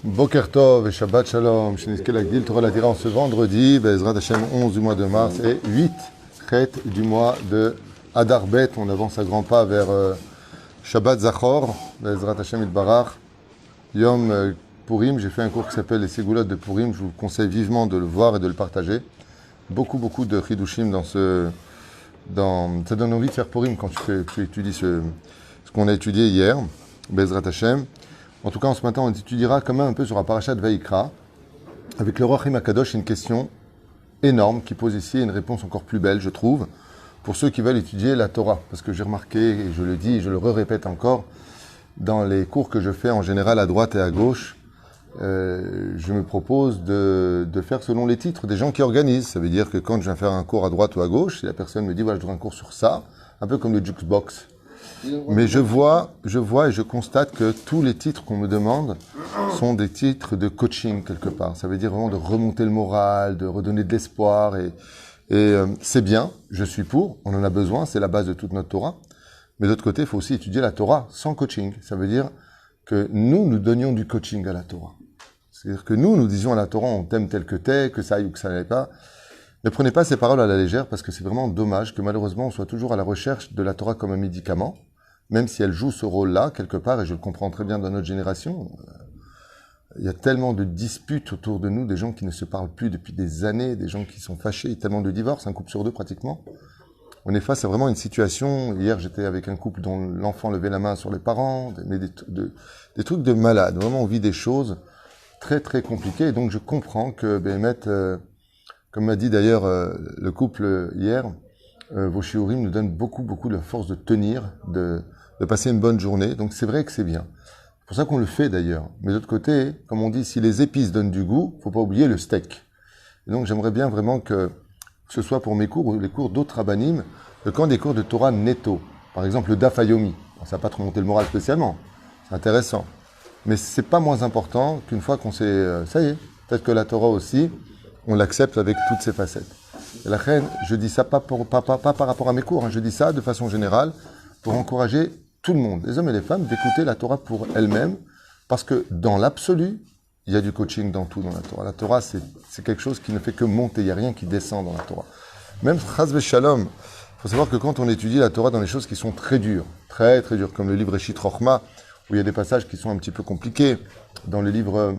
Boker Tov et Shabbat Shalom, Shinizke Lagdil, Torah la Tira en ce vendredi, Bezrat Hashem 11 du mois de mars et 8 Chet du mois de Adar Bet. On avance à grands pas vers Shabbat Zachor, Bezrat Hashem Itbarach, Yom Purim. J'ai fait un cours qui s'appelle Les Ségoulottes de Purim, je vous conseille vivement de le voir et de le partager. Beaucoup de Chidushim ça donne envie de faire Purim quand tu étudies ce qu'on a étudié hier, Bezrat Hashem. En tout cas, en ce matin, on étudiera quand même un peu sur la paracha de Vaïkra. Avec le Rochim Akadosh, une question énorme qui pose ici une réponse encore plus belle, je trouve, pour ceux qui veulent étudier la Torah. Parce que j'ai remarqué, et je le dis, et je le répète encore, dans les cours que je fais en général à droite et à gauche, je me propose de faire selon les titres des gens qui organisent. Ça veut dire que quand je viens faire un cours à droite ou à gauche, si la personne me dit, voilà, je voudrais un cours sur ça, un peu comme le jukebox. Mais je vois et je constate que tous les titres qu'on me demande sont des titres de coaching quelque part. Ça veut dire vraiment de remonter le moral, de redonner de l'espoir. Et c'est bien, je suis pour, on en a besoin, c'est la base de toute notre Torah. Mais d'autre côté, il faut aussi étudier la Torah sans coaching. Ça veut dire que nous donnions du coaching à la Torah. C'est-à-dire que nous disions à la Torah, on t'aime tel que t'es, que ça aille ou que ça n'aille pas. Ne prenez pas ces paroles à la légère parce que c'est vraiment dommage que malheureusement on soit toujours à la recherche de la Torah comme un médicament, même si elle joue ce rôle-là quelque part, et je le comprends très bien dans notre génération. Il y a tellement de disputes autour de nous, des gens qui ne se parlent plus depuis des années, des gens qui sont fâchés, il y a tellement de divorces, un couple sur deux pratiquement. On est face à vraiment une situation, hier j'étais avec un couple dont l'enfant levait la main sur les parents, mais des trucs de malades, vraiment on vit des choses très très compliquées, et donc je comprends que comme m'a dit d'ailleurs le couple hier, vos shiurim nous donnent beaucoup de force de tenir, de passer une bonne journée. Donc c'est vrai que c'est bien. C'est pour ça qu'on le fait d'ailleurs. Mais d'autre côté, comme on dit, si les épices donnent du goût, faut pas oublier le steak. Et donc j'aimerais bien vraiment que ce soit pour mes cours ou les cours d'autres rabbanim, quand des cours de Torah netto, par exemple le Daf Yomi. Bon, ça va pas trop monter le moral spécialement. C'est intéressant. Mais c'est pas moins important qu'une fois qu'on sait, ça y est, peut-être que la Torah aussi, on l'accepte avec toutes ses facettes. Et la reine, je dis ça pas par rapport à mes cours, hein, je dis ça de façon générale pour encourager tout le monde, les hommes et les femmes, d'écouter la Torah pour elle-même, parce que dans l'absolu, il y a du coaching dans tout dans la Torah. La Torah, c'est quelque chose qui ne fait que monter, il n'y a rien qui descend dans la Torah. Même Chaz v'Shalom, il faut savoir que quand on étudie la Torah dans les choses qui sont très dures, comme le livre Eshit Rochma, où il y a des passages qui sont un petit peu compliqués, dans le livre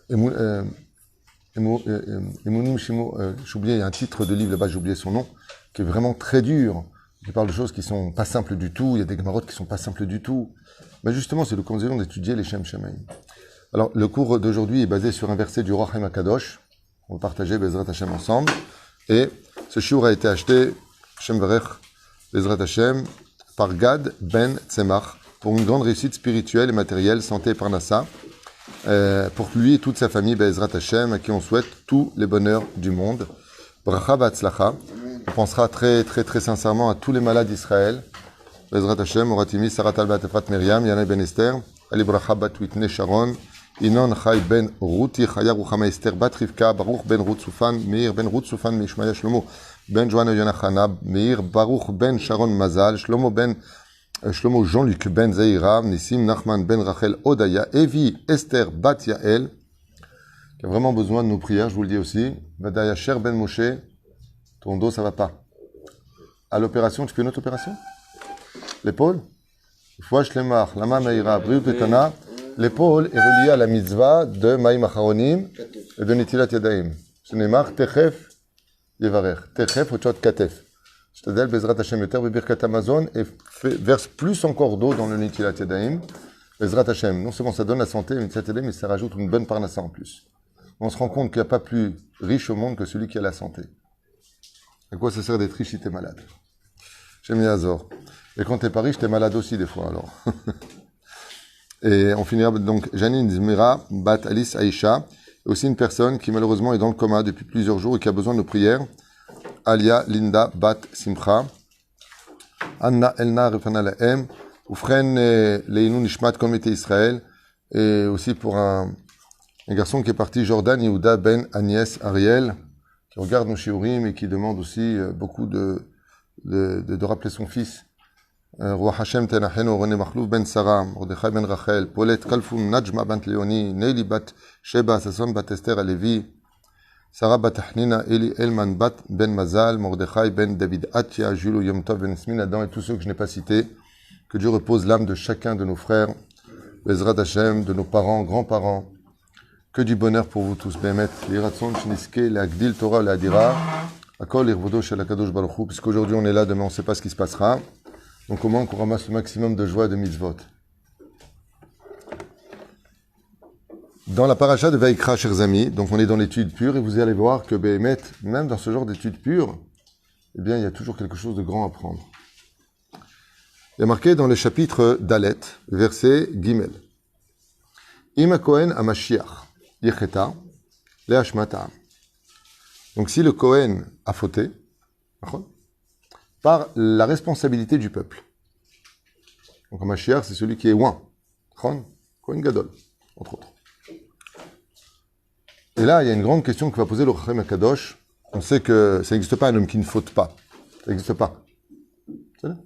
j'ai oublié un titre de livre là-bas, j'ai oublié son nom, qui est vraiment très dur, qui parle de choses qui sont pas simples du tout, il y a des gemarotes qui sont pas simples du tout. Mais justement, c'est l'occasion d'étudier les Shem Shemaim. Alors, le cours d'aujourd'hui est basé sur un verset du Rochim Akadosh. On va partager Bezrat Hashem ensemble. Et ce shiur a été acheté, Shem Varech, Bezrat Hashem, par Gad Ben Tzemach, pour une grande réussite spirituelle et matérielle, santé et parnassa. Pour lui et toute sa famille, Bezrat Hashem, à qui on souhaite tous les bonheurs du monde. Bracha Batzlacha. On pensera très sincèrement à tous les malades d'Israël. Bezrat Hashem, Oratimi, Sarat Albat Efrat Miriam, Yana Ben Esther, Ali Bracha Bat Whitney Sharon, Inon Chai Ben Ruti, Chaya Ruchama Esther Bat Rivka, Baruch Ben Ruth Soufan, Meir Ben Ruth Soufan, Mishmaya Shlomo, Ben Joanna Yonachana, Meir Baruch Ben Sharon Mazal, Shlomo Jean-Luc Ben Zaira, Nissim Nachman Ben Rachel Odaya, Evi Esther Bat Yael, qui a vraiment besoin de nos prières, je vous le dis aussi. Vadaya Cher Ben Moshe, ton dos ça va pas. À l'opération, tu fais une autre opération? L'épaule? Fouach Lemach, Lama Meira, Briut Etana. L'épaule est reliée à la mitzvah de Maïm Acharonim et de Nitilat Yadayim. Ce n'est marre, Techef Yevarer. Techef Ochot Katef. C'est-à-dire, Bezrat Hashem Yoter, Bebirkat Amazon, et verse plus encore d'eau dans le Nitilat Yadayim. Bezrat Hashem. Non seulement ça donne la santé, le Nitilat Yadayim, mais ça rajoute une bonne parnassa en plus. On se rend compte qu'il n'y a pas plus riche au monde que celui qui a la santé. À quoi ça sert d'être riche si t'es malade? Shem Yazor. Et quand t'es pas riche, t'es malade aussi des fois, alors. Et on finira donc Janine Zmira, Bat Alice Aïcha, et aussi une personne qui malheureusement est dans le coma depuis plusieurs jours et qui a besoin de prières. Alia Linda Bat Simcha, Anna Elna Refana Lahem, Oufren Leinu Nishmat Komité Israël, et aussi pour un garçon qui est parti, Jordan Yehuda Ben Agnès Ariel, qui regarde nos shiurim et qui demande aussi beaucoup de rappeler son fils רוח השם תנחנו, רוני מחלוף בן שרה, מרדכי בן רחל, פולט כלפון, נג'מה בת ליוני, נילי בת שבע, ששון בת אסתר הלוי, שרה בת חנינה, אלי אלמן בת בן מזל, מרדכי בן דוד Atia, Jules Yom Tov ben Esmin, Adam et tous ceux que je n'ai pas cités. Que Dieu repose l'âme de chacun de nos frères, Bezrat Hashem, de nos parents, grands-parents. Que du bonheur pour vous tous, Bémet, l'Iratson, Shiniske, l'Agdil, Torah, l'Adira, Akol, l'Irvodo, Shalakadosh Baruch Hu, puisqu'aujourd'hui on est là, demain on ne sait pas ce qui se passera. Donc au moins qu'on ramasse le maximum de joie et de mitzvot. Dans la paracha de Vaïkra, chers amis, donc on est dans l'étude pure, et vous allez voir que Bémet, même dans ce genre d'étude pure, eh bien il y a toujours quelque chose de grand à prendre. Il y a marqué dans le chapitre Dalet, verset Gimel. Ima Kohen Amashiach. Donc si le Kohen a fauté, par la responsabilité du peuple. Donc Mashiach, c'est celui qui est oint. Kohen Gadol, entre autres. Et là, il y a une grande question que va poser le Chachem Akadosh. On sait que ça n'existe pas un homme qui ne faute pas. Ça n'existe pas. C'est ça?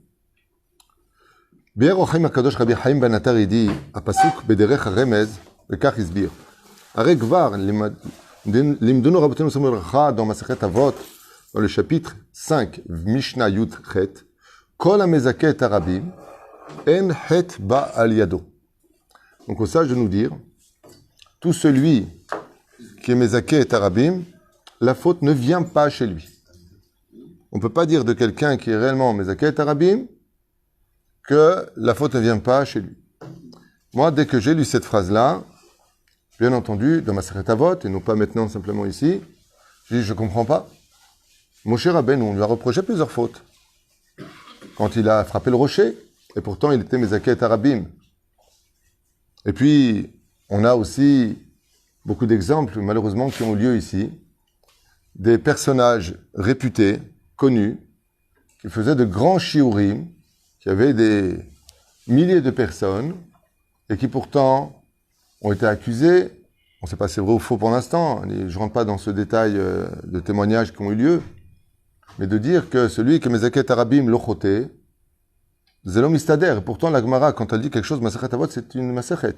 Bier Chachem Akadosh Rabbi Chaim ben Atar dit, הפסוק בדרך הרמז, וכך הסביר. הרי כבר לימדונו רבותינו זיכרונם לברכה dans Masechet Avot, dans le chapitre 5, Mishnah Yud Chet, Kol המזכה את הרבים, אין חטא בא על ידו. Donc au sage de nous dire, tout celui qui est mezaké et arabim, la faute ne vient pas chez lui. On ne peut pas dire de quelqu'un qui est réellement mezaké et arabim que la faute ne vient pas chez lui. Moi, dès que j'ai lu cette phrase-là, bien entendu, dans ma Masechet Avot, et non pas maintenant simplement ici, je dis, je ne comprends pas. Moshe Rabbeinu, on lui a reproché plusieurs fautes. Quand il a frappé le rocher, et pourtant il était mezaké et arabim. Et puis, on a aussi beaucoup d'exemples, malheureusement, qui ont lieu ici. Des personnages réputés, connus, qui faisaient de grands shiurim, qui avaient des milliers de personnes, et qui pourtant ont été accusés. On ne sait pas si c'est vrai ou faux pour l'instant. Je ne rentre pas dans ce détail de témoignages qui ont eu lieu. Mais de dire que celui qui est mezaké arabim lochoté, zelom istader. Et pourtant, la Gemara, quand elle dit quelque chose, Masechet Avot, c'est une Masechet.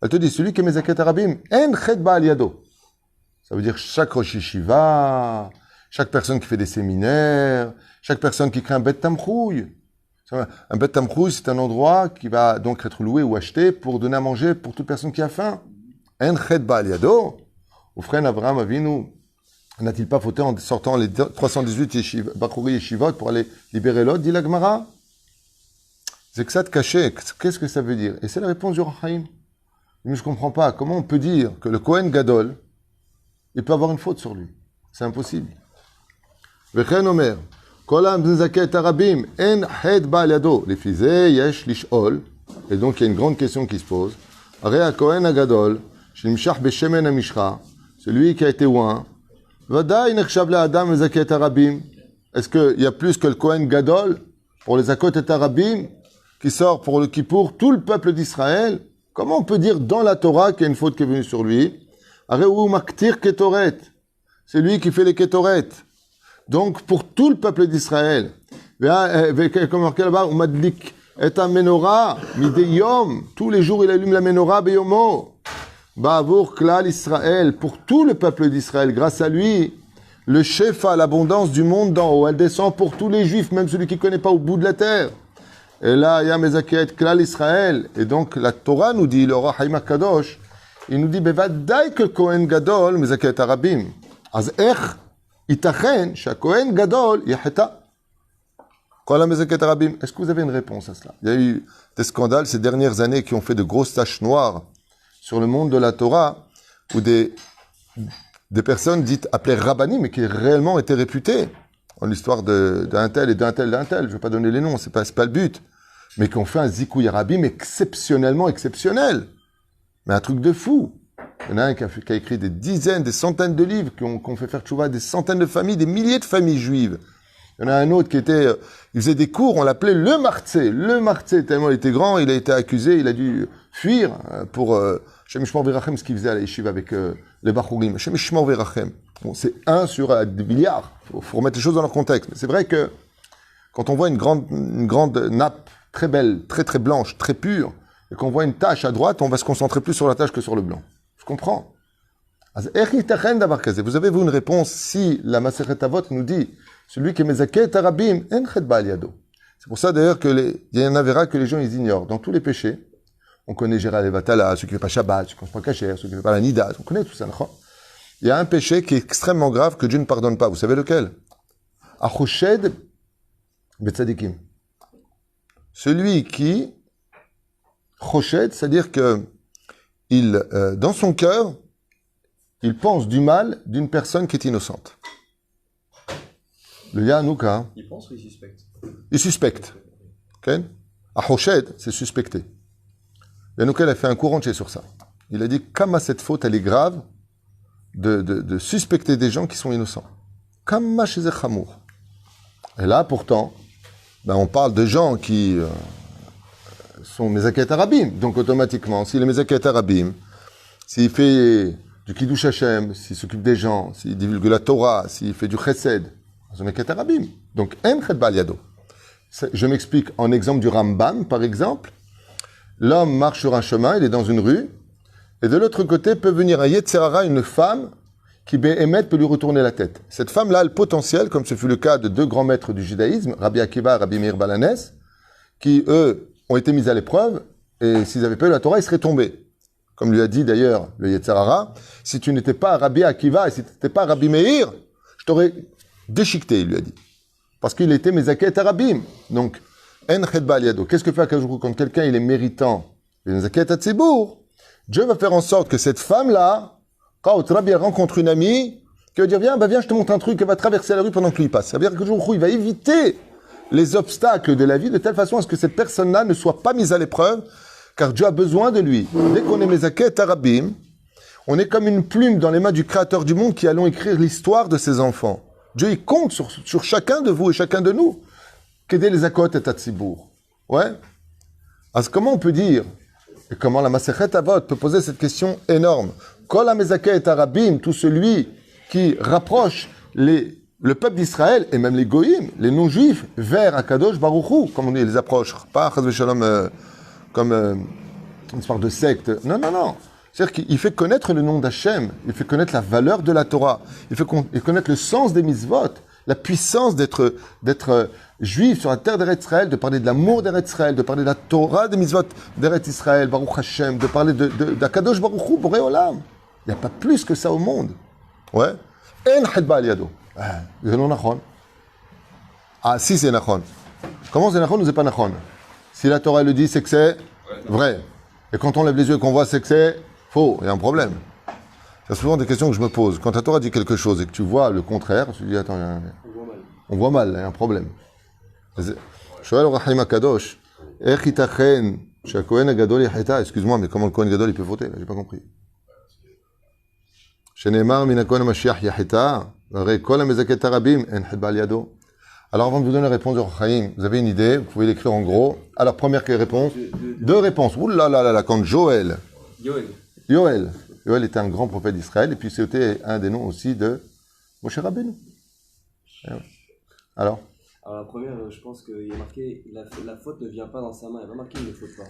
Elle te dit, celui qui est mezaké arabim, en chet ba'al yado. Ça veut dire chaque rosh yeshiva, chaque personne qui fait des séminaires, chaque personne qui crée un bet tamchouille. Un bet tamchouille, c'est un endroit qui va donc être loué ou acheté pour donner à manger pour toute personne qui a faim. En chet ba'al yado. Au frère Abraham Avinu, n'a-t-il pas fauté en sortant les 318 Bachouri Yeshivot pour aller libérer l'autre, dit la Gemara? C'est que ça te cachait. Qu'est-ce que ça veut dire? Et c'est la réponse du Rachaim. Mais je ne comprends pas. Comment on peut dire que le Kohen Gadol, il peut avoir une faute sur lui? C'est impossible. Vechen Omer, Kol ha-mezaké et harabim, en chet ba'al yado. Lefi zeh yesh lish'ol. Et donc il y a une grande question qui se pose. Arei ha-Kohen ha-Gadol, shenimshach beshemen ha-mishcha, celui qui a été oint, Vadaï nechshav le'adam mezaké et harabim. Est-ce qu'il y a plus que le Kohen Gadol pour les Zakot et Arabim qui sort pour le Kippour, tout le peuple d'Israël? Comment on peut dire dans la Torah qu'il y a une faute qui est venue sur lui? Areu maktir ketoret. C'est lui qui fait les ketoret. Donc, pour tout le peuple d'Israël. Comme marqué là-bas, umadlik et menorah mideyom. Tous les jours, il allume la menorah beyomo. Ba'avour klal Israël. Pour tout le peuple d'Israël. Grâce à lui, le shefa, l'abondance du monde d'en haut, elle descend pour tous les juifs, même celui qui ne connaît pas au bout de la terre. Et là, il y a mezaké et klal Israël. Et donc, la Torah nous dit, le Roi Chaim HaKadosh, il nous dit, bevadaï que Kohen Gadol, mezaké et arabim. Az ech, itachen, sha Kohen Gadol, yacheta. Kol ha-mezaké et arabim. Est-ce que vous avez une réponse à cela? Il y a eu des scandales ces dernières années qui ont fait de grosses taches noires sur le monde de la Torah, où des personnes dites appelées rabbanim, mais qui réellement étaient réputées, en l'histoire d'un tel et d'un tel, je ne vais pas donner les noms, c'est pas le but, mais qui ont fait un zikouï arabim exceptionnellement exceptionnel. Mais un truc de fou. Il y en a un qui a écrit des dizaines, des centaines de livres, qui ont fait faire tchouva des centaines de familles, des milliers de familles juives. Il y en a un autre qui il faisait des cours, on l'appelait le Martzé. Le Martzé, tellement il était grand, il a été accusé, il a dû fuir pour Shem Yishmor Virachem, ce qu'il faisait à la yeshiva avec les Bachurim. Shem Yishmor Virachem. Bon, c'est 1 sur des milliards. Faut remettre les choses dans leur contexte. Mais c'est vrai que Quand on voit une grande nappe très belle, très très blanche, très pure, et qu'on voit une tache à droite, on va se concentrer plus sur la tache que sur le blanc. Je comprends. Vous avez, vous, une réponse si la Masechet Avot nous dit celui qui est Mezaket Arabim, en chet ba'al yado. C'est pour ça d'ailleurs qu'il y a un avéra que les gens ils ignorent. Dans tous les péchés, on connaît Gérald et Vatala, ceux qui ne font pas Shabbat, ceux qui ne font pas Kacher, ceux qui ne font pas la Nida, on connaît tout ça. Il y a un péché qui est extrêmement grave que Dieu ne pardonne pas. Vous savez lequel? Achoshed betzadikim. Celui qui choshed, c'est-à-dire que dans son cœur, il pense du mal d'une personne qui est innocente. Le Yanouka. Il pense ou il suspecte? Il suspecte. Okay? Achoshed, c'est suspecter. Yanouka, il a fait un courant sur ça. Il a dit, comme cette faute, elle est grave, de suspecter des gens qui sont innocents. Comme chez Chamour. Et là, pourtant, on parle de gens qui sont Mezaket Arabim. Donc, automatiquement, s'il est Mezaket Arabim, s'il fait du Kiddush Hashem, s'il s'occupe des gens, s'il divulgue la Torah, s'il fait du Chesed, c'est Mezaket Arabim. Donc, En Chet Ba'al Yado. Je m'explique en exemple du Rambam, par exemple. L'homme marche sur un chemin, il est dans une rue, et de l'autre côté peut venir un Yetzerara, une femme, qui peut lui retourner la tête. Cette femme-là a le potentiel, comme ce fut le cas de deux grands maîtres du judaïsme, Rabbi Akiva et Rabbi Meir Balanès, qui, eux, ont été mis à l'épreuve, et s'ils n'avaient pas eu la Torah, ils seraient tombés. Comme lui a dit d'ailleurs le Yetzerara, si tu n'étais pas Rabbi Akiva et si tu n'étais pas Rabbi Meir, je t'aurais déchiqueté, il lui a dit. Parce qu'il était Mezaket Arabim. Donc, En Chet Ba'al Yado. Qu'est-ce que fait Akadosh quand quelqu'un il est méritant, Mezaket Hatzibour, Dieu va faire en sorte que cette femme-là, quand Rabbi rencontre une amie, qui va dire viens, je te montre un truc, elle va traverser la rue pendant que lui passe. Ça veut dire que il va éviter les obstacles de la vie de telle façon à ce que cette personne-là ne soit pas mise à l'épreuve, car Dieu a besoin de lui. Dès qu'on est Mezaket Arabim, on est comme une plume dans les mains du Créateur du monde qui allons écrire l'histoire de ses enfants. Dieu, il compte sur chacun de vous et chacun de nous. Qu'aider les akot et tatsibour. Ouais. Alors, comment on peut dire, et comment la Masechet Avot peut poser cette question énorme? Kol ha-mezaket arabim, tout celui qui rapproche le peuple d'Israël, et même les goïms, les non-juifs, vers Akadosh Baruch Hu, comme on dit, les approche. Pas Chaz v'Shalom comme une sorte de secte. Non. C'est-à-dire qu'il fait connaître le nom d'Hachem, il fait connaître la valeur de la Torah, il fait connaître le sens des mitzvot, la puissance d'être juif sur la terre d'Eretz Israël, de parler de l'amour d'Eretz Israël, de parler de la Torah des mitzvot d'Eretz Israël, Baruch Hashem, de parler d'Akadosh Baruch Hu, Boré Olam. Il n'y a pas plus que ça au monde. Ouais. En Chet Ba'al Yado. C'est non nachon. Ah, si c'est nachon. Comment c'est nachon ou c'est pas nachon? Si la Torah le dit, c'est que c'est vrai. Et quand on lève les yeux et qu'on voit, c'est que c'est faux. Il y a un problème. C'est souvent des questions que je me pose. Quand la Torah dit quelque chose et que tu vois le contraire, tu te dis, attends, on voit mal, il y a un problème. Shoel Rahim Akadosh, Echitachen, Shakohen Agadol Yacheta, excuse-moi, mais comment le Kohen Gadol il peut voter? J'ai pas compris. Shenemar Minakohen Mashiach Yacheta, Kol HaMezaket Arabim, En Chet Ba'al Yado. Alors avant de vous donner la réponse de Rahim, vous avez une idée, vous pouvez l'écrire en gros. Alors première réponse, deux réponses. Ouh là là là là, quand Yoel était un grand prophète d'Israël, et puis c'était un des noms aussi de Moshe Rabbeinu. Alors la première, je pense qu'il est marqué, la faute ne vient pas dans sa main, il n'y a pas marqué il ne faut pas.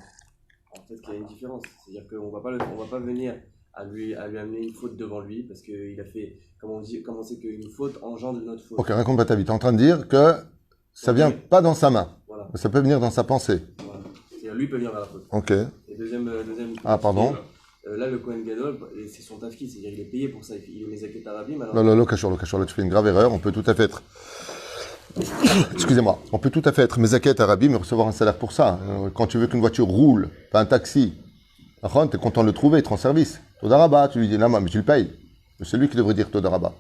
Alors peut-être qu'il y a une différence, c'est-à-dire qu'on ne va pas venir à lui amener une faute devant lui, parce qu'il a fait, comment on sait qu'une faute engendre une autre faute. Ok, raconte pas ta vie, tu es en train de dire que ça vient pas dans sa main, voilà. Ça peut venir dans sa pensée. Voilà. C'est-à-dire lui peut venir vers la faute. Ok. Et deuxième ah pardon. Là, le Kohen Gadol, c'est son tafki, c'est-à-dire il est payé pour ça, il est Mezaket Arabim. Non, Kachor, là tu fais une grave erreur, on peut tout à fait être... Excusez-moi, on peut tout à fait être Mezaket Arabim et recevoir un salaire pour ça. Quand tu veux qu'une voiture roule, pas un taxi, tu es content de le trouver, il te rend service. Todaraba, tu lui dis, non, mais tu le payes. C'est lui qui devrait dire Todaraba.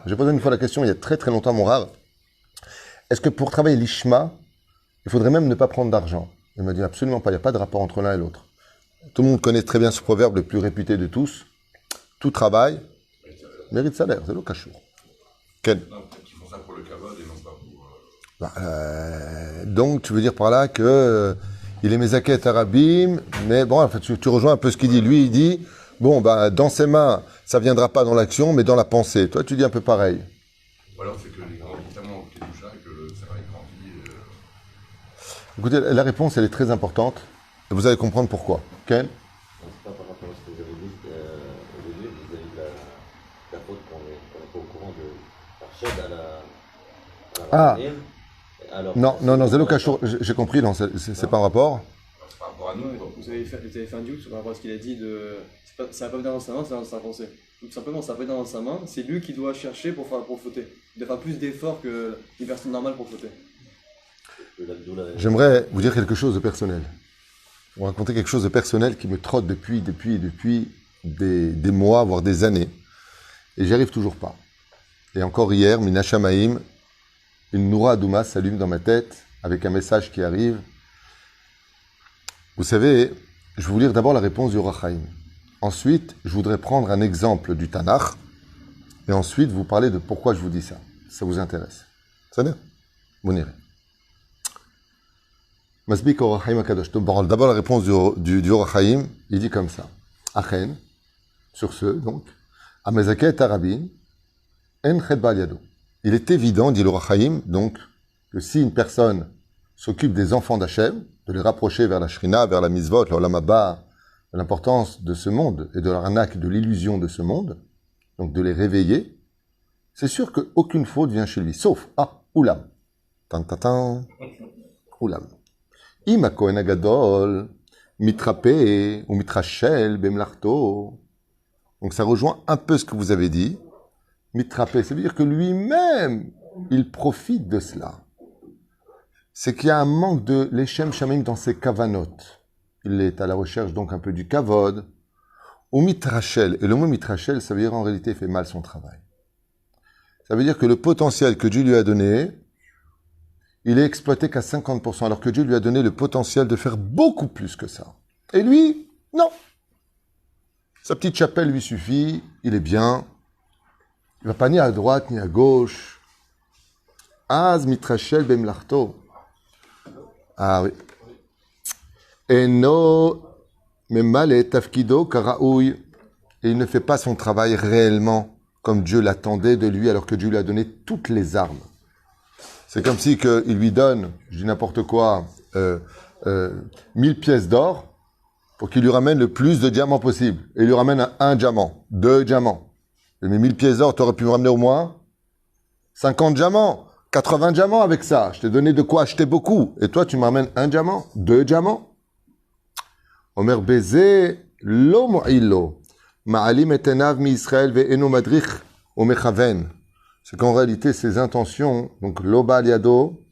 J'ai posé une fois la question, il y a très très longtemps, mon rare. Est-ce que pour travailler l'Ishma, il faudrait même ne pas prendre d'argent? Il m'a dit absolument pas, il n'y a pas de rapport entre l'un et l'autre. Tout le monde connaît très bien ce proverbe le plus réputé de tous. Tout travail mérite salaire, c'est le cachour. Ken? Non, peut-être qu'ils font ça pour le kavod et non pas pour... donc, tu veux dire par là que il est Mezaket Arabim, mais bon, en fait, tu rejoins un peu ce qu'il dit. Lui, il dit, bon, dans ses mains, ça viendra pas dans l'action, mais dans la pensée. Toi, tu dis un peu pareil. Ou alors c'est que les grands, notamment au Kedusha, que le cerveau est grand. Écoutez, la réponse, elle est très importante. Et vous allez comprendre pourquoi. Ken? C'est pas par rapport à ce que j'avais dit au début, vis-à-vis de la faute qu'on n'est pas au courant de Rachid à la Ah. Rahim. Alors, Non, Zélo Kachour, j'ai compris, non, c'est pas un rapport. C'est par rapport à nous. quoi. Vous avez fait un doute par rapport à ce qu'il a dit de. Ça va pas venir dans sa main, c'est dans sa pensée. Tout simplement, ça va pas venir dans sa main, c'est lui qui doit chercher pour fauter. Il doit faire plus d'efforts que une personne normale pour fauter. J'aimerais vous dire quelque chose de personnel. Vous raconter quelque chose de personnel qui me trotte depuis des mois, voire des années. Et j'y arrive toujours pas. Et encore hier, Mina Shamaim, une Noura Adouma s'allume dans ma tête avec un message qui arrive. Vous savez, je vais vous lire d'abord la réponse du Or HaChaim. Ensuite, je voudrais prendre un exemple du Tanakh. Et ensuite, vous parler de pourquoi je vous dis ça. Ça vous intéresse. Ça va? Vous n'irez. Masbik Or HaChaim HaKadosh. D'abord la réponse du Or HaChaim. Il dit comme ça. Achen, sur ce, donc, Amezaket Arabin, En Chet Ba'al Yado. Il est évident, dit le Or HaChaim, donc, que si une personne s'occupe des enfants d'Hachem, de les rapprocher vers la Shrina, vers la Mizvot, l'Olam Haba, de l'importance de ce monde et de l'arnaque, de l'illusion de ce monde, donc de les réveiller, c'est sûr qu'aucune faute vient chez lui, sauf, Oulam. Tan, Oulam. Ima Kohen Agadol, mitrapé ou mitrachel bemlarto. Donc ça rejoint un peu ce que vous avez dit. Mitrapé, ça veut dire que lui-même, il profite de cela. C'est qu'il y a un manque de l'Echem Shamim dans ses kavanot. Il est à la recherche donc un peu du kavod. Ou mitrachel. Et le mot mitrachel, ça veut dire en réalité, il fait mal son travail. Ça veut dire que le potentiel que Dieu lui a donné, il est exploité qu'à 50%, alors que Dieu lui a donné le potentiel de faire beaucoup plus que ça. Et lui, non. Sa petite chapelle lui suffit, il est bien. Il ne va pas ni à droite ni à gauche. Az mitrachel bemlarto. Ah oui. Eno memale tafkido karaouy. Et il ne fait pas son travail réellement comme Dieu l'attendait de lui, alors que Dieu lui a donné toutes les armes. C'est comme si il lui donne, je dis n'importe quoi, 1000 pièces d'or pour qu'il lui ramène le plus de diamants possible. Et il lui ramène un diamant, 2 diamants. Et mes 1000 pièces d'or, tu aurais pu me ramener au moins 50 diamants, 80 diamants avec ça. Je t'ai donné de quoi acheter beaucoup. Et toi, tu me ramènes 1 diamant, 2 diamants. Omer Bézé, lo mo'ilo. Ma'alim etenav mi Israël ve'eno madrich o mechaven. C'est qu'en réalité, ses intentions, donc l'oba liado,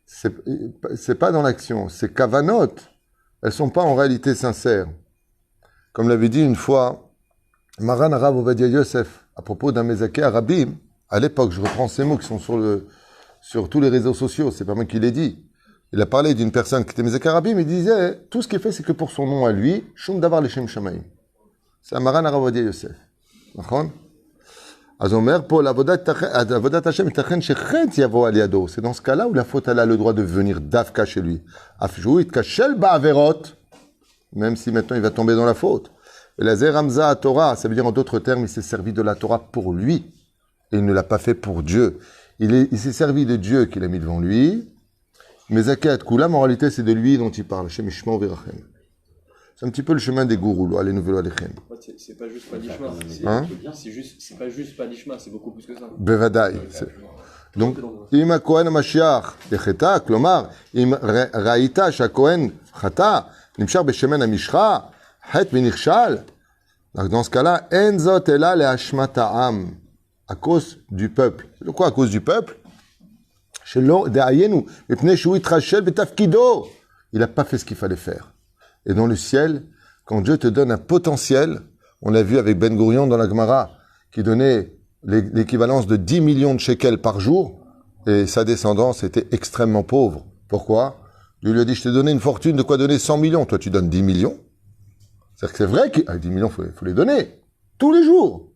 c'est pas dans l'action, c'est kavanot. Elles sont pas en réalité sincères. Comme l'avait dit une fois Maran Arav Ovadia Yosef, à propos d'un Mezaké Arabim, à l'époque, je reprends ces mots qui sont sur tous les réseaux sociaux, c'est pas moi qui l'ai dit. Il a parlé d'une personne qui était Mezaké Arabim, il disait, tout ce qu'il fait, c'est que pour son nom à lui, Shum Davar Leshem Shamaim. C'est Maran Arav Ovadia Yosef. D'accord? C'est dans ce cas-là où la faute elle a le droit de venir d'Afka chez lui. Même si maintenant il va tomber dans la faute. La Zeramza à Torah, ça veut dire en d'autres termes, il s'est servi de la Torah pour lui. Et il ne l'a pas fait pour Dieu. Il s'est servi de Dieu qu'il a mis devant lui. Mais Zakat Koulam, en réalité, c'est de lui dont il parle. Shemishma Virachem. C'est un petit peu le chemin des gourous, allez, nouvelle Alechem. C'est pas juste pas d'Ishma. C'est pas juste pas d'Ishma, c'est beaucoup plus que ça. Bevadaï. Donc, אם הכהן המשיח יחטא, כלומר, אם ראית שהכהן חטא, נמשך בשמן המשחה, חטא ונכשל, donc dans ce cas-là, אין זאת אלא להאשמת העם, à cause du peuple. C'est quoi à cause du peuple? שלא דעיינו, מפני שהוא התחשל בתפקידו. Il n'a pas fait ce qu'il fallait faire. Et dans le ciel, quand Dieu te donne un potentiel, on l'a vu avec Ben Gurion dans la Gemara, qui donnait l'équivalence de 10 millions de shekels par jour, et sa descendance était extrêmement pauvre. Pourquoi? Dieu lui a dit, je t'ai donné une fortune, de quoi donner 100 millions. Toi, tu donnes 10 millions. C'est-à-dire que c'est vrai qu'avec 10 millions, il faut les donner, tous les jours.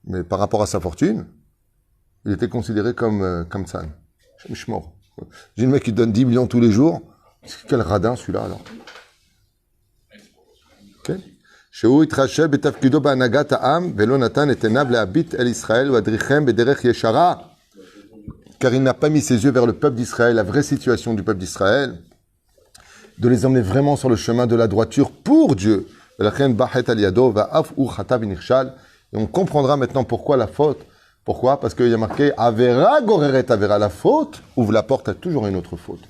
Mais par rapport à sa fortune, il était considéré comme San. Je suis mort. J'ai le mec qui donne 10 millions tous les jours. Quel radin, celui-là, alors. שהוא התחשב בתפקידו בהנהגת העם ולא נתן את עיניו להביט אל ישראל והדריכם בדרך ישרה. Car il n'a pas mis ses yeux vers le peuple d'Israël, la vraie situation du peuple d'Israël. de les emmener vraiment sur le chemin de la droiture pour Dieu. Et on comprendra maintenant pourquoi la faute. Pourquoi? Parce qu'il y a marqué Avera goreret Avera. La faute ouvre la porte à toujours une autre faute.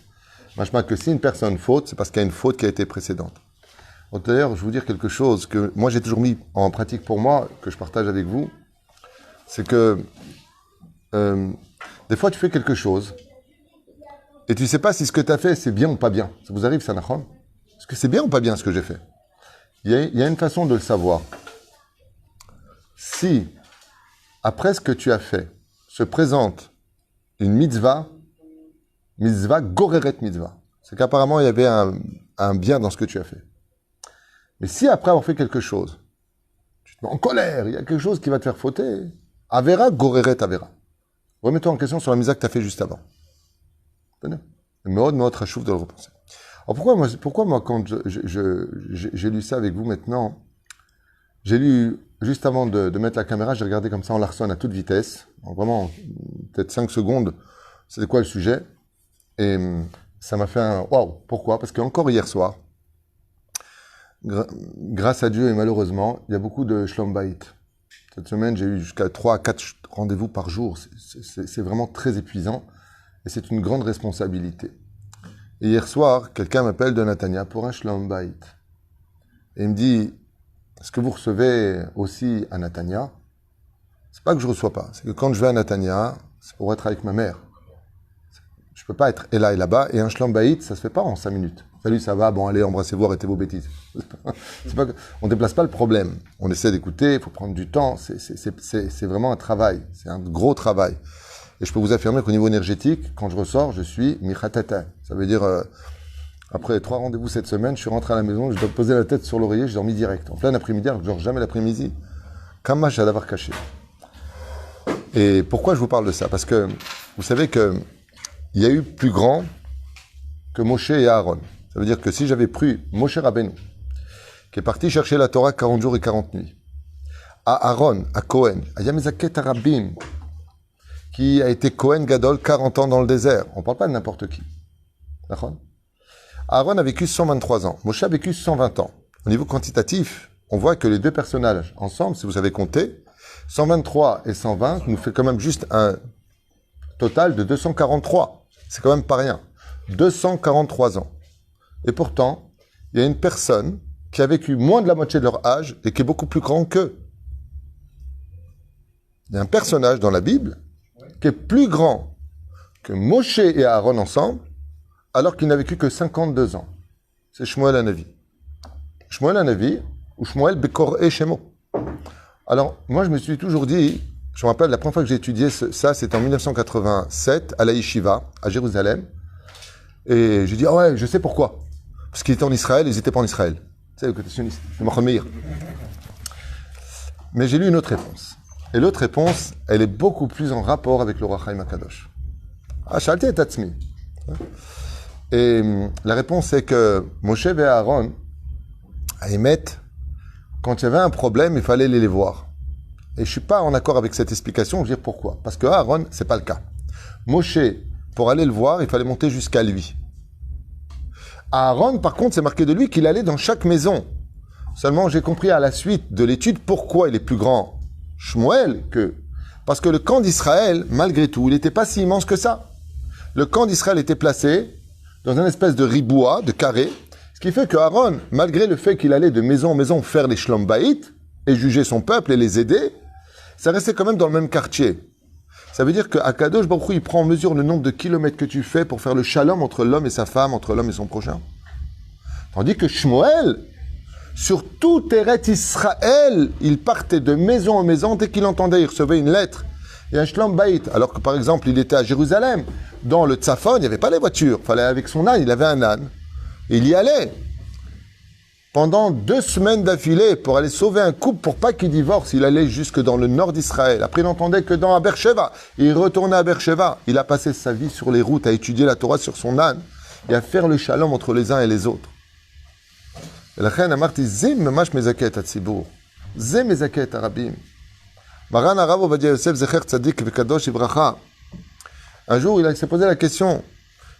Machma que si une personne faute, c'est parce qu'il y a une faute qui a été précédente. D'ailleurs, je vais vous dire quelque chose que moi j'ai toujours mis en pratique pour moi, que je partage avec vous. C'est que des fois tu fais quelque chose et tu ne sais pas si ce que tu as fait c'est bien ou pas bien. Ça vous arrive ça, Nachon? Est-ce que c'est bien ou pas bien ce que j'ai fait? Il y a une façon de le savoir. Si, après ce que tu as fait, se présente une mitzvah goreret mitzvah, c'est qu'apparemment il y avait un bien dans ce que tu as fait. Mais si après avoir fait quelque chose, tu te mets en colère, il y a quelque chose qui va te faire fauter, avera goreret avera. Remets-toi en question sur la mitzvah que tu as fait juste avant. Meod rachouf de le repenser. Alors pourquoi moi quand j'ai lu ça avec vous maintenant, j'ai lu juste avant de mettre la caméra, j'ai regardé comme ça en Larson à toute vitesse, vraiment peut-être 5 secondes, c'était quoi le sujet, et ça m'a fait un waouh. Pourquoi? Parce qu'encore hier soir, grâce à Dieu et malheureusement, il y a beaucoup de shlom bayit. Cette semaine, j'ai eu jusqu'à 3 à 4 rendez-vous par jour. C'est vraiment très épuisant et c'est une grande responsabilité. Et hier soir, quelqu'un m'appelle de Natania pour un shlom bayit. Et il me dit, est-ce que vous recevez aussi à Natania? C'est pas que je reçois pas, c'est que quand je vais à Natania, c'est pour être avec ma mère. Je peux pas être là et là-bas, et un shlom bayit, ça se fait pas en 5 minutes. Salut, ça va? Bon, allez, embrassez-vous, arrêtez vos bêtises. On déplace pas le problème. On essaie d'écouter, il faut prendre du temps. C'est vraiment un travail. C'est un gros travail. Et je peux vous affirmer qu'au niveau énergétique, quand je ressors, je suis michatata. Ça veut dire, après 3 rendez-vous cette semaine, je suis rentré à la maison, je dois poser la tête sur l'oreiller, j'ai dormi direct. En plein après-midi, alors que je dors jamais l'après-midi. Kama d'avoir caché. Et pourquoi je vous parle de ça? Parce que vous savez que il y a eu plus grand que Moshe et Aaron. Ça veut dire que si j'avais pris Moshe Rabbeinu, qui est parti chercher la Torah 40 jours et 40 nuits, à Aaron, à Cohen, à Yamizaket Arabim, qui a été Cohen Gadol 40 ans dans le désert. On ne parle pas de n'importe qui. D'accord? Aaron a vécu 123 ans. Moshe a vécu 120 ans. Au niveau quantitatif, on voit que les deux personnages ensemble, si vous savez compter, 123 et 120 nous fait quand même juste un total de 243. C'est quand même pas rien. 243 ans. Et pourtant, il y a une personne qui a vécu moins de la moitié de leur âge et qui est beaucoup plus grand qu'eux. Il y a un personnage dans la Bible qui est plus grand que Moshe et Aaron ensemble, alors qu'il n'a vécu que 52 ans. C'est Shmuel Hanavi. Shmuel Hanavi, ou Shmuel Bekor et Shemo. Alors, moi, je me suis toujours dit, je me rappelle, la première fois que j'ai étudié ça, c'était en 1987, à la Yeshiva, à Jérusalem. Et j'ai dit, ah ouais, je sais pourquoi. Parce qu'ils étaient en Israël, ils n'étaient pas en Israël. C'est le côté sioniste, le Machon Meir. Mais j'ai lu une autre réponse. Et l'autre réponse, elle est beaucoup plus en rapport avec le Roi Chaim HaKadosh. Ah, Shalti et Tatzmi. Et la réponse est que Moshe et Aaron, à Emet, quand il y avait un problème, il fallait aller les voir. Et je ne suis pas en accord avec cette explication, je vais dire pourquoi. Parce que Aaron, ce n'est pas le cas. Moshe, pour aller le voir, il fallait monter jusqu'à lui. Aaron, par contre, c'est marqué de lui qu'il allait dans chaque maison. Seulement, j'ai compris à la suite de l'étude pourquoi il est plus grand Shmuel que... Parce que le camp d'Israël, malgré tout, il n'était pas si immense que ça. Le camp d'Israël était placé dans une espèce de riboua, de carré, ce qui fait que Aaron, malgré le fait qu'il allait de maison en maison faire les shlom bayit et juger son peuple et les aider, ça restait quand même dans le même quartier. Ça veut dire qu'Akadosh Baruch Hu, il prend en mesure le nombre de kilomètres que tu fais pour faire le shalom entre l'homme et sa femme, entre l'homme et son prochain. Tandis que Shmuel, sur tout Eretz Israël, il partait de maison en maison. Dès qu'il entendait, il recevait une lettre et un shlom bayit. Alors que, par exemple, il était à Jérusalem. Dans le Tzafon, il n'y avait pas les voitures. Il fallait avec son âne, il avait un âne. Et il y allait. Pendant 2 semaines d'affilée, pour aller sauver un couple, pour pas qu'il divorce, il allait jusque dans le nord d'Israël. Après, il n'entendait que dans Beersheba. Il retournait à Beersheba. Il a passé sa vie sur les routes, à étudier la Torah sur son âne et à faire le shalom entre les uns et les autres. Et la reine Amarti, Zim memash mezaket atzibur. Zim mezaket arabim. Maran Arav Ovadia Yosef Zecher Tzadik Vekadosh Ibracha. Un jour, il s'est posé la question,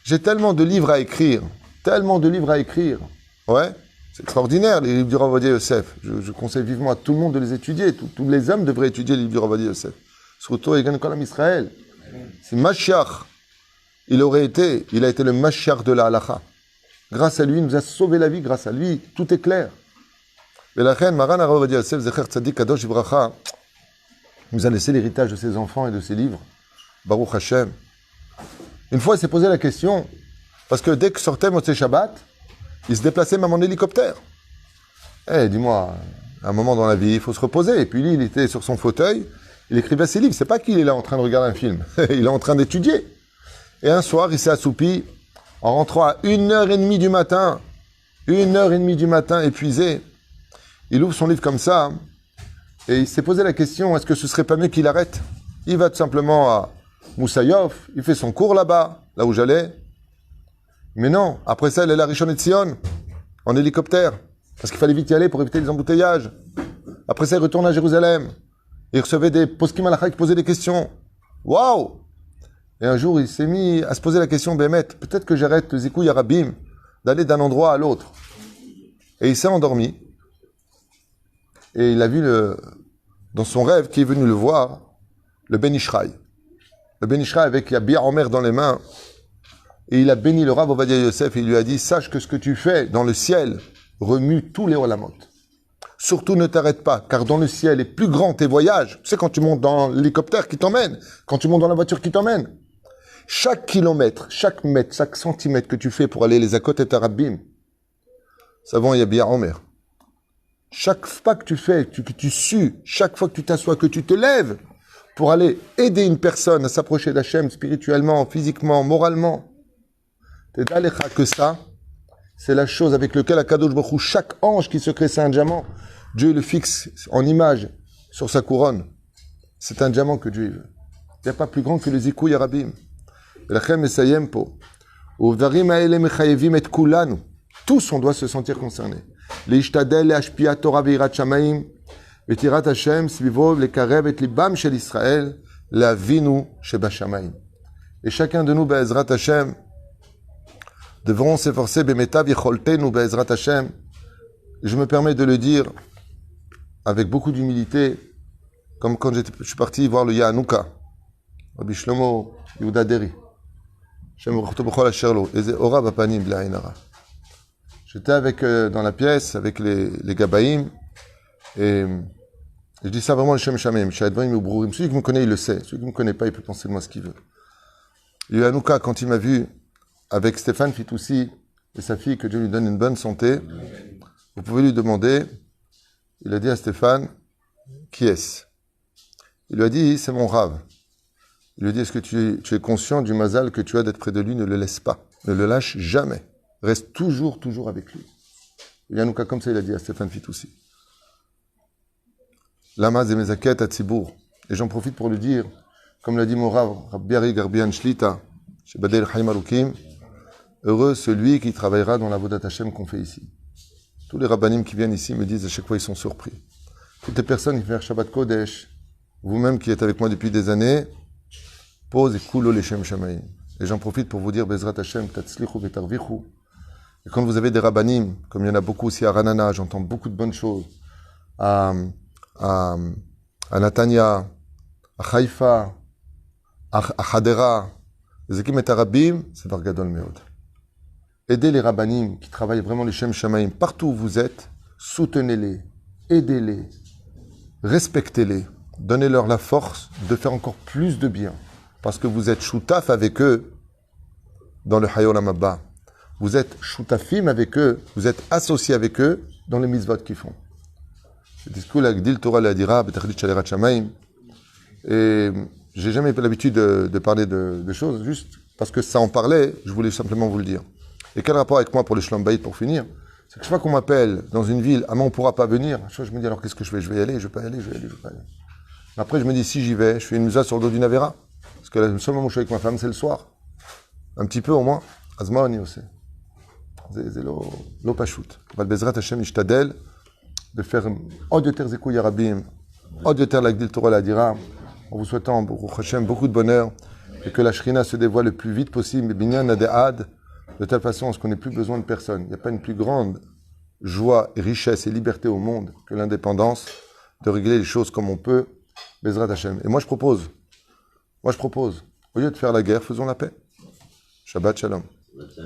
j'ai tellement de livres à écrire, Tellement de livres à écrire. Ouais, c'est extraordinaire, les livres du Rav Ovadia Yosef. Je conseille vivement à tout le monde de les étudier. Tous les hommes devraient étudier les livres du Rav Ovadia Yosef. Surtout, Egan Kolam Israël. C'est Mashiach. Il a été le Mashiach de la Halacha. Grâce à lui, il nous a sauvé la vie. Grâce à lui, tout est clair. Et la reine Maran Rav Ovadia Yosef, Zecher Tzadik Kadosh Ibracha, nous a laissé l'héritage de ses enfants et de ses livres. Baruch Hashem. Une fois, il s'est posé la question, parce que dès que sortait Motzei Shabbat, il se déplaçait même en hélicoptère. Eh, dis-moi, à un moment dans la vie, il faut se reposer. Et puis lui, il était sur son fauteuil, il écrivait ses livres. C'est pas qu'il est là en train de regarder un film, il est en train d'étudier. Et un soir, il s'est assoupi, en rentrant à 1h30 du matin, 1h30 du matin, épuisé. Il ouvre son livre comme ça, et il s'est posé la question, est-ce que ce serait pas mieux qu'il arrête? Il va tout simplement à Moussaïov, il fait son cours là-bas, là où j'allais. Mais non, après ça, il est à Rishon LeZion, en hélicoptère, parce qu'il fallait vite y aller pour éviter les embouteillages. Après ça, il retourne à Jérusalem. Il recevait des poskim halakha qui posaient des questions. Waouh! Et un jour, il s'est mis à se poser la question, Bémet, peut-être que j'arrête Zikou Yarabim, d'aller d'un endroit à l'autre. Et il s'est endormi. Et il a vu dans son rêve, qui est venu le voir, le Ben Ishraï. Le Ben Ishraï avec la bière en mer dans les mains. Et il a béni le Rav Ovadia Yosef et il lui a dit, sache que ce que tu fais dans le ciel remue tous les olamot. Surtout ne t'arrête pas, car dans le ciel est plus grand tes voyages. Tu sais, quand tu montes dans l'hélicoptère qui t'emmène, quand tu montes dans la voiture qui t'emmène, chaque kilomètre, chaque mètre, chaque centimètre que tu fais pour aller les Akot et Tarabim, savant, il y a bière en mer. Chaque pas que tu fais, que tu sues, chaque fois que tu t'assois, que tu te lèves, pour aller aider une personne à s'approcher d'Hachem spirituellement, physiquement, moralement, t'es d'Alecha que ça, c'est la chose avec laquelle Akadosh Baruch Hu, chaque ange qui se crée, c'est un diamant. Dieu le fixe en image sur sa couronne. C'est un diamant que Dieu veut. Il n'y a pas plus grand que le Zikou Yarabim. Tous, on doit se sentir concernés. Leishtadel, Ashpia, Torah, Veirat Shamaim, Vetirat Hashem, Svivov, Lekarev, et Libam, Shel Israël, la Vinu, Sheba Shamaim. Et chacun de nous, Be'ezrat Hashem, devront s'efforcer, Bemetav, Yecholtenu, Be'ezrat Hashem. Je me permets de le dire avec beaucoup d'humilité, comme quand je suis parti voir le Yahanouka, Rabbi Shlomo Yehuda Deri. J'étais avec, dans la pièce avec les Gabaïm et je dis ça vraiment le Shem Shamim. Celui qui me connaît, il le sait. Celui qui ne me connaît pas, il peut penser de moi ce qu'il veut. Le Yahanouka, quand il m'a vu avec Stéphane Fitoussi et sa fille, que Dieu lui donne une bonne santé, vous pouvez lui demander, il a dit à Stéphane, qui est-ce? Il lui a dit, c'est mon Rav. Il lui a dit, est-ce que tu es conscient du mazal que tu as d'être près de lui? Ne le laisse pas. Ne le lâche jamais. Reste toujours avec lui. Yanouka, comme ça, il a dit à Stéphane Fitoussi. Lama zemezaket atzibour. Et j'en profite pour le dire, comme l'a dit mon Rav, Rabbi Garbian Shlita, chez Badel Chaim Arukim, heureux celui qui travaillera dans la Vodat Hashem qu'on fait ici. Tous les rabbanim qui viennent ici me disent à chaque fois, ils sont surpris. Toutes les personnes qui font Shabbat Kodesh, vous-même qui êtes avec moi depuis des années, pose et kulo leshem shamaim. Et j'en profite pour vous dire, Bezrat Hashem, tatzlichu vetarvichu. Et quand vous avez des rabbanim, comme il y en a beaucoup aussi à Ranana, j'entends beaucoup de bonnes choses, à Natania, à Haïfa, à Hadera, les équipes metarabim, c'est Vargadol Meod. Aidez les rabbanim qui travaillent vraiment les Shem Shamaim, partout où vous êtes, soutenez-les, aidez-les, respectez-les, donnez-leur la force de faire encore plus de bien. Parce que vous êtes choutaf avec eux dans le Hayolam Abba. Vous êtes choutafim avec eux, vous êtes associés avec eux dans les mitzvot qu'ils font. Et j'ai jamais eu l'habitude de parler de choses, juste parce que ça en parlait, je voulais simplement vous le dire. Et quel rapport avec moi pour le Shlom Bayit pour finir? C'est que chaque fois qu'on m'appelle dans une ville, ah mais on ne pourra pas venir, chaque fois je me dis alors qu'est-ce que je fais? Je vais y aller, je vais pas y aller, je vais y aller, je vais pas y aller. Mais après je me dis si j'y vais, je fais une musa sur le dos d'une Avera. Parce que le seul moment où je suis avec ma femme, c'est le soir. Un petit peu au moins. Azmani aussi. C'est l'eau pachout. Val Bezrat Hashem Ishtadel de faire Od Yoter Zikou Yarabim, Od Yoter Lagdil Torah Ladira, en vous souhaitant beaucoup de bonheur et que la Shrina se dévoile le plus vite possible. Binyan Adead, de telle façon à ce qu'on n'ait plus besoin de personne. Il n'y a pas une plus grande joie, richesse et liberté au monde que l'indépendance de régler les choses comme on peut, Bezrat Hashem. Et moi je propose, au lieu de faire la guerre, faisons la paix. Shabbat Shalom. Là, tiens,